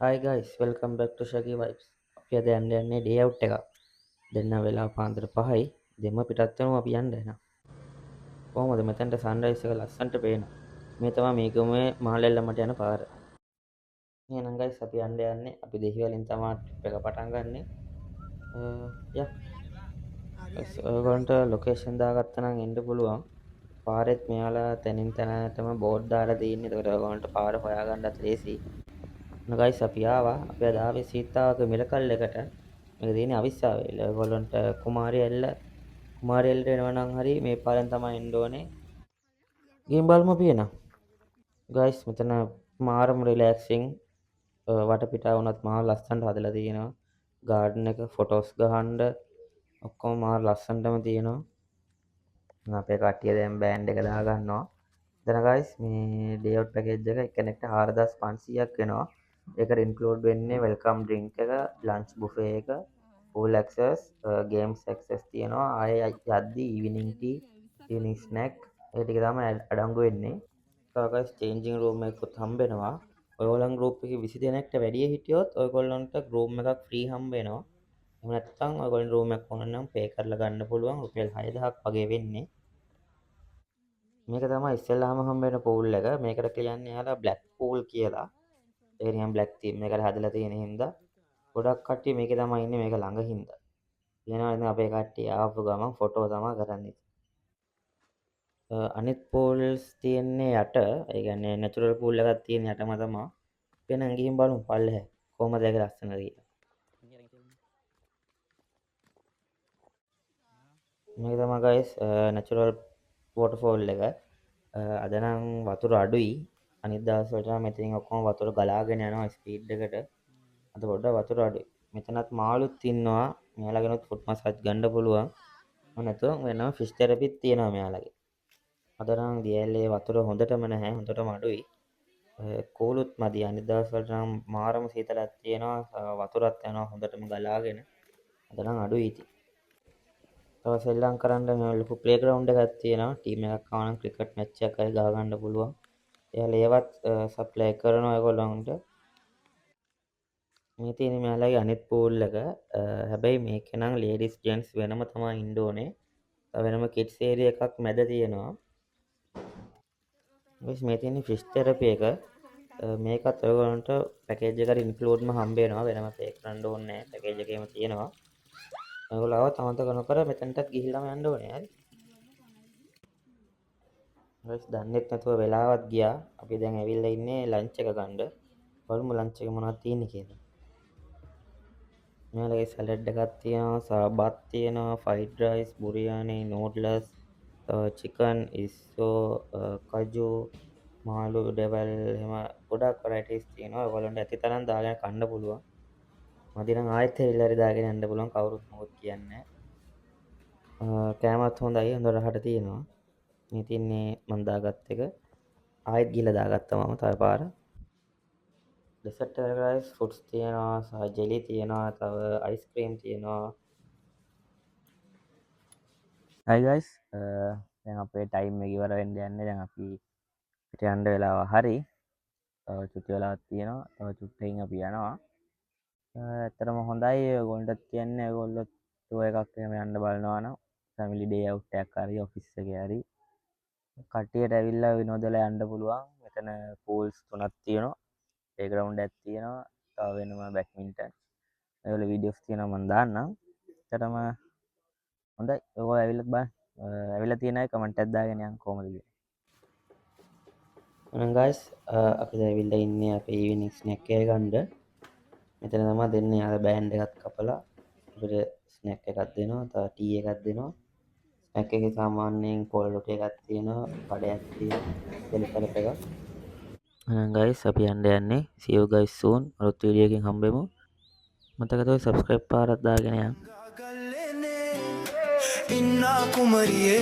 Hi guys, welcome back to Shaggy Vibes. අපි අද යන්නේ ඩේ අවුට් එකක්. දෙන්න වෙලා පාන්දර 5යි. දෙම පිටත් වෙනවා අපි යන්න එන. කොහොමද මෙතනට සන්රයිස් එක ලස්සනට පේනවා. මේ තමයි මේ ගමේ මහලෙල්ලමට යන පාර. එහෙනම් guys අපි යන්නේ අපි දෙහිවලින් තමයි ට්‍රිප් එක පටන් ගන්නෙ. යා. ඔයගොල්ලන්ට ලොකේෂන් දාගත්තා නම් එන්න පුළුවන්. පාරෙත් මෙයාලා තැනින් තැනටම බෝඩ් දාලා තියෙන්නේ. ඒකට ඔයගොල්ලන්ට පාර හොයාගන්නත් ලේසියි. ගයිස් අපි ආවා අපි අද ආවේ සීතාවක මිලකල් එකට මේක තියෙන්නේ අවිස්සාවේල ඔයගොල්ලන්ට කුමාරියෙල්ලට එනවා නම් හරි මේ පාරෙන් තමයි එන්න ඕනේ ගේම් බලමු අපි එන ගයිස් මෙතන මාරම රිලැක්සින් වටපිටාව උනත් මහා ලස්සනට හදලා තියෙනවා ගාඩන් එක ෆොටෝස් ගහන්න ඔක්කොම මාර ලස්සනටම තියෙනවා අපේ කට්ටිය දැන් බෑන්ඩ් එක දා ගන්නවා දැන් ගයිස් මේ ඩේ අවුට් පැකේජ් එක එක්කෙනෙක්ට 4500ක් වෙනවා ඒකට ඉන්ක්ලූඩ් වෙන්නේ වෙල්කම් ඩ්‍රින්ක් එක ලන්ච් බුෆේ එක ෆුල් ඇක්සස් ගේම්ස් ඇක්සස් තියෙනවා ආයේ යද්දී ඉවිනිං ටී ඉවිනිං ස්නැක් ඒ ටික තමයි අඩංගු වෙන්නේ ගයිස් චේන්ජින් රූම් එකකුත් හම්බ වෙනවා ඔයගොල්ලන් ගෲප් එකේ 20 දෙනෙක්ට වැඩිය හිටියොත් ඔයගොල්ලන්ට රූම් එකක් ෆ්‍රී හම්බ වෙනවා එහෙම නැත්නම් ඔයගොල්ලන් රූම් එකක් ඕන නම් පේ කරලා ගන්න පුළුවන් රුපියල් 6000ක් වගේ වෙන්නේ මේක තමයි ඉස්සෙල්ලාම හම්බ වෙන පූල් එක මේකට කියන්නේ යාලා බ්ලැක් පූල් කියලා ඒක නිකන් බ්ලැක් තීම් එකකට හදලා තියෙන හින්දා ගොඩක් කට්ටිය මේකේ තමයි ඉන්නේ මේක ළඟ හින්දා කියනවා ඉතින් අපේ කට්ටිය ආපු ගමන් ෆොටෝ තමයි කරන්නේ අනිත් පූල්ස් තියෙන්නේ යට ඒ කියන්නේ නැචරල් පූල් එකක් තියෙන යටම තමයි වෙනන් ගිහින් බලමු පල්ලෙහැ කොහමද ඒක ලස්සනද කියලා මේක තමයි ගයිස් නැචරල් වෝටර්ෆෝල් එක අද නම් වතුර අඩුයි අනිත් දවස් වලට නම් මෙතනින් ඔක්කොම වතුර ගලාගෙන යනවා ස්පීඩ් එකට අද පොඩ්ඩක් වතුර අඩුයි මෙතනත් මාළුත් ඉන්නවා මෙයාලගෙනුත් ෆුට් මසාජ් ගන්න පුළුවන් නැතුව වෙනම ෆිෂ් තෙරපිත් තියෙනවා මෙයාලගේ අද නම් දියැලේ වතුර හොඳටම නැහැ හොඳටම අඩුයි කූලුත් මදි අනිත් දවස් වලට නම් මාරම සීතලක් තියෙනවා වතුරත් යනවා හොඳටම ගලාගෙන අද නම් අඩුයි ඉතින් තව සෙල්ලම් කරන්න මේ ලොකු ප්ලේග්‍රවුන්ඩ් එකක් තියෙනවා ටීම් එකක් ආව නම් ක්‍රිකට් මැච් එකක් හරි ගහ ගන්න පුළුවන් එයාලා ඒවත් සප්ලයි කරනවා ඒගොල්ලන්ට මේ තියෙන්නේ මෙයාලගේ අනිත් පූල් එක හැබැයි මේකේ නම් ලේඩිස් ජෙන්ට්ස් වෙනම තමයි ඉන්න ඕනේ වෙනම කිඩ්ස් ඒරියා එකක් මැද තියෙනවා මේ තියෙන්නේ ෆිෂ් තෙරපි එක මේකත් ඔයගොල්ලන්ට පැකේජ් එකට ඉන්ක්ලූඩ්ම හම්බ වෙනවා වෙනම පේ කරන්න ඕනේ නැහැ පැකේජ් එකේම තියෙනවා ඔයගොල්ලෝ ආවත් අමතක නොකර මෙතනටත් ගිහිල්ලාම යන්න ඕනේ හරි හරි දන්නෙත් නැතුව වෙලාවත් ගියා අපි දැන් ඇවිල්ලා ඉන්නේ ලන්ච් එක ගන්න බලමු ලන්ච් එක මොනවද තියෙන්නේ කියලා මෙයාලගේ සැලඩ් එකක් තියෙනවා සබත් තියෙනවා ෆ්‍රයිඩ් රයිස් බුරියානි නූඩ්ලස් චිකන් ඉස්සෝ කජු මාළු ඩෙවල් එහෙම ගොඩක් වරයිටිස් තියෙනවා ඔයගොල්ලන්ට ඇති තරම් දාගෙන කන්න පුළුවන් මදි නම් ආයෙත් ඇවිල්ලා හරි දාගෙන යන්න පුළුවන් කවුරුත් මොකුත් කියන්නේ කෑමත් හොඳයි හොඳ රහට තියෙනවා මේ තින්නේ මම දාගත් එක ආයෙත් ගිහලා දාගත්තා මම තව පාර ඩෙසර්ට් එක ගයිස් ෆෘට්ස් තියෙනවා සහ ජෙලි තියෙනවා තව අයිස්ක්‍රීම් තියෙනවා හයි ගයිස් දැන් අපේ ටයිම් එක ඉවර වෙන්න යන්නේ දැන් අපි පිට යන්න වෙලාව හරි තව චුටි වෙලාවක් තියෙනවා තව චුට්ටකින් අපි යනවා ඇත්තටම හොඳයි ඔයගොල්ලන්ටත් කියන්නේ ඔයගොල්ලෝ ටුවර් එකක් එහෙම යන්න බලනවා නම් ෆැමිලි ඩේ අවුට් එකක් හරි ඔෆිස් එකේ හරි කට්ටියට ඇවිල්ලා විනෝදලා යන්න පුළුවන් මෙතන පූල්ස් තුනක් තියෙනවා ප්ලේග්‍රවුන්ඩ් එකක් තියෙනවා තව වෙනම බැඩ්මින්ටන් ඒවල වීඩියෝස් තියෙනවා මම දාන්නම් ඇත්තටම හොඳයි ඔයගොල්ලෝ ඇවිල්ලා බලන්න ඇවිල්ලා තියෙන අය කමෙන්ට් එකක් දාගෙන යන්න කොහමද කියලා එහෙනම් ගයිස් අපි දැන් ඇවිල්ලා ඉන්නේ අපේ ඉවිනිං ස්නැක් එක ගන්න මෙතන තමයි දෙන්නේ අර බෑන්ඩ් එකක් කපලා අපිට ස්නැක් එකක් දෙනවා තව ටී එකක් දෙනවා ස්නැක් එකේ සාමාන්‍යයෙන් පොල් රොටි එකක් තියෙනවා කඩයක් තියෙනවා දෙලිපරප් එකක් එහෙනම් ගයිස් අපි යන්නේ see you guys soon අලුත් වීඩියෝ එකකින් හම්බෙමු මතක තව subscribe පාරක් දාගෙන යන්න इन्ना कुमरिए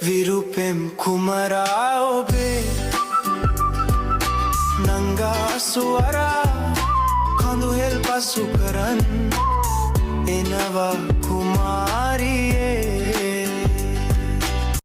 विरूपेम कुमराओ बे नंगा सुवरा कंदु हेल पसुकरन एनवा कुमार